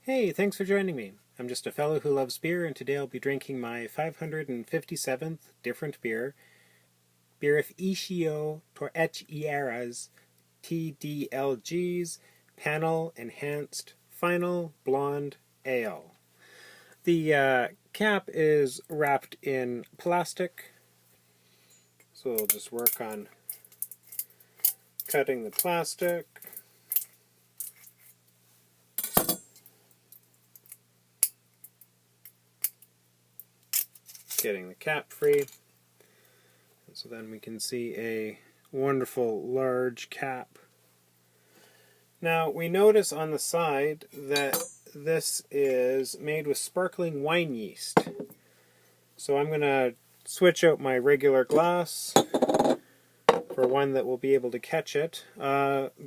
Hey, thanks for joining me. I'm just a fellow who loves beer, and today I'll be drinking my 557th different beer, Birrificio Torrechiara's T.D.L.G's Panel Enhanced Final Blonde Ale. The cap is wrapped in plastic, so we'll just work on cutting the plastic. Getting the cap free. And so then we can see a wonderful large cap. Now we notice on the side that this is made with sparkling wine yeast. So I'm going to switch out my regular glass for one that will be able to catch it.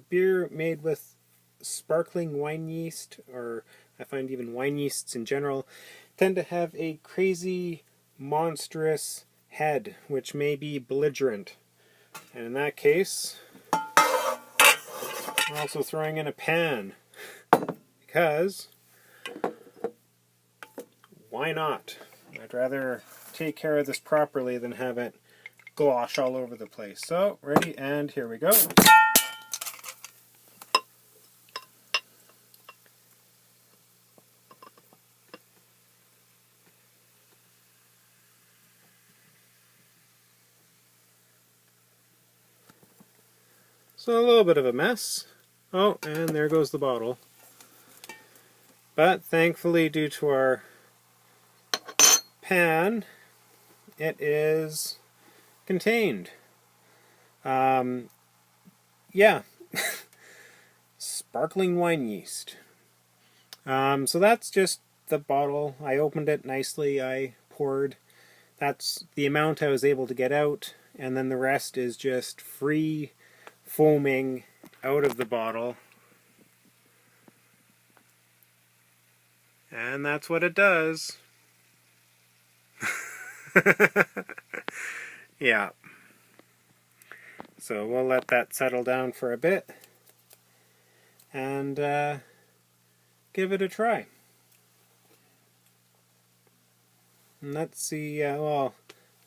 Beer made with sparkling wine yeast, or I find even wine yeasts in general, tend to have a crazy, monstrous head, which may be belligerent. And in that case, we're also throwing in a pan, because why not? I'd rather take care of this properly than have it glosh all over the place. So, ready, and here we go. So a little bit of a mess. Oh, and there goes the bottle. But thankfully, due to our pan, it is contained. Yeah, sparkling wine yeast. So that's just the bottle. I opened it nicely. I poured. That's the amount I was able to get out, and then the rest is just free foaming out of the bottle. And that's what it does. Yeah. So we'll let that settle down for a bit and give it a try. And let's see, well,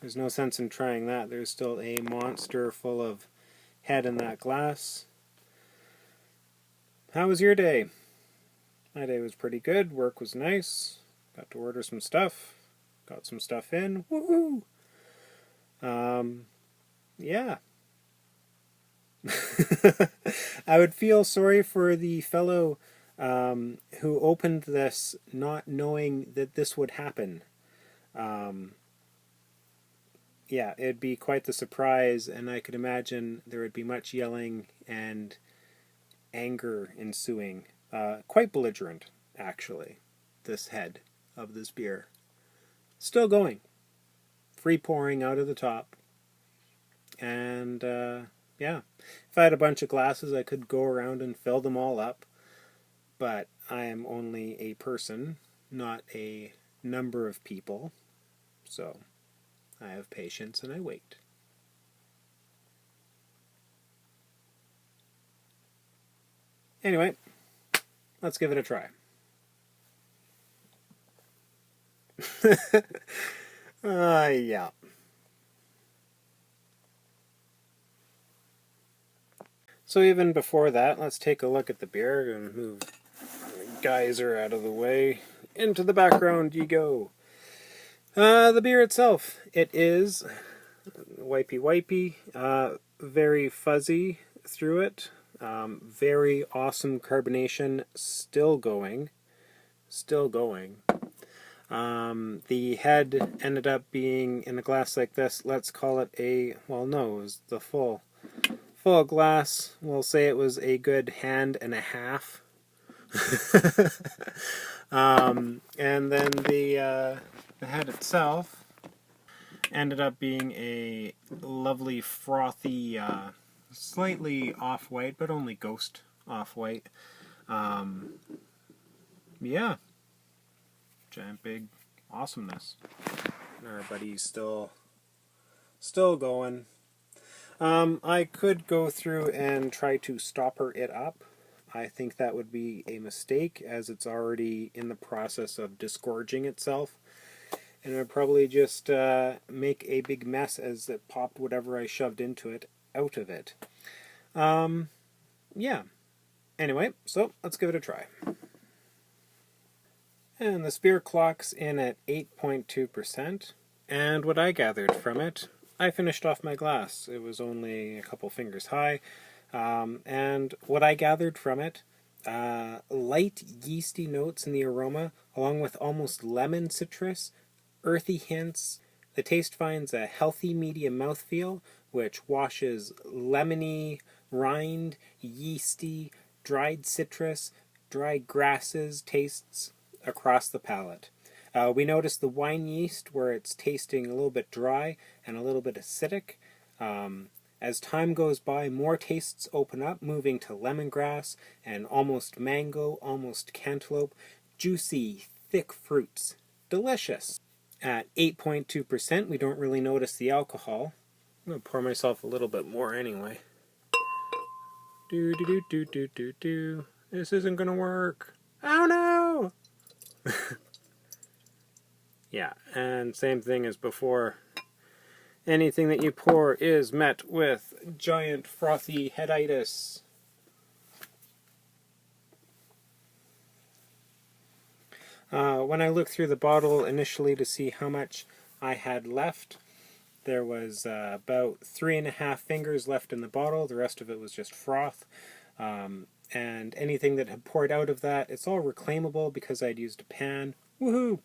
there's no sense in trying that. There's still a monster full of head in that glass. How was your day? My day was pretty good. Work was nice. Got to order some stuff. Got some stuff in. Woohoo! Yeah. I would feel sorry for the fellow who opened this not knowing that this would happen. Yeah, it'd be quite the surprise, and I could imagine there would be much yelling and anger ensuing. Quite belligerent, actually, this head of this beer. Still going. Free pouring out of the top. And, yeah. If I had a bunch of glasses, I could go around and fill them all up. But I am only a person, not a number of people. So I have patience and I wait. Anyway, let's give it a try. Yeah. So even before that, let's take a look at the beer and move the geyser out of the way. Into the background you go. The beer itself, it is wipey, very fuzzy through it. Very awesome carbonation, still going. The head ended up being in a glass like this. Let's call it a, well, no, it was the full glass. We'll say it was a good hand and a half. And then the head itself ended up being a lovely frothy, slightly off-white, but only ghost off-white. Yeah. Giant big awesomeness. And our buddy's still going. I could go through and try to stopper it up. I think that would be a mistake, as it's already in the process of disgorging itself. And it would probably just make a big mess as it popped whatever I shoved into it out of it. Yeah. Anyway, so let's give it a try. And the beer clocks in at 8.2%. And what I gathered from it, I finished off my glass. It was only a couple fingers high. And what I gathered from it, light yeasty notes in the aroma, along with almost lemon citrus, earthy hints. The taste finds a healthy medium mouthfeel, which washes lemony, rind, yeasty, dried citrus, dried grasses tastes across the palate. We notice the wine yeast where it's tasting a little bit dry and a little bit acidic. As time goes by, more tastes open up, moving to lemongrass and almost mango, almost cantaloupe, juicy, thick fruits. Delicious. At 8.2%, we don't really notice the alcohol. I'm going to pour myself a little bit more anyway. Do. This isn't going to work. Oh no! Yeah, and same thing as before. Anything that you pour is met with giant frothy headitis. When I looked through the bottle initially to see how much I had left, there was about 3.5 fingers left in the bottle. The rest of it was just froth. And anything that had poured out of that, it's all reclaimable because I'd used a pan. Woohoo!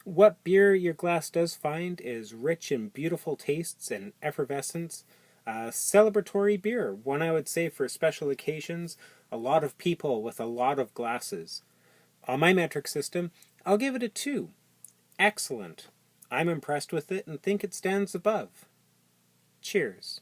What beer your glass does find is rich and beautiful tastes and effervescence. Celebratory beer, one I would say for special occasions, a lot of people with a lot of glasses. On my metric system, I'll give it a 2. Excellent. I'm impressed with it and think it stands above. Cheers.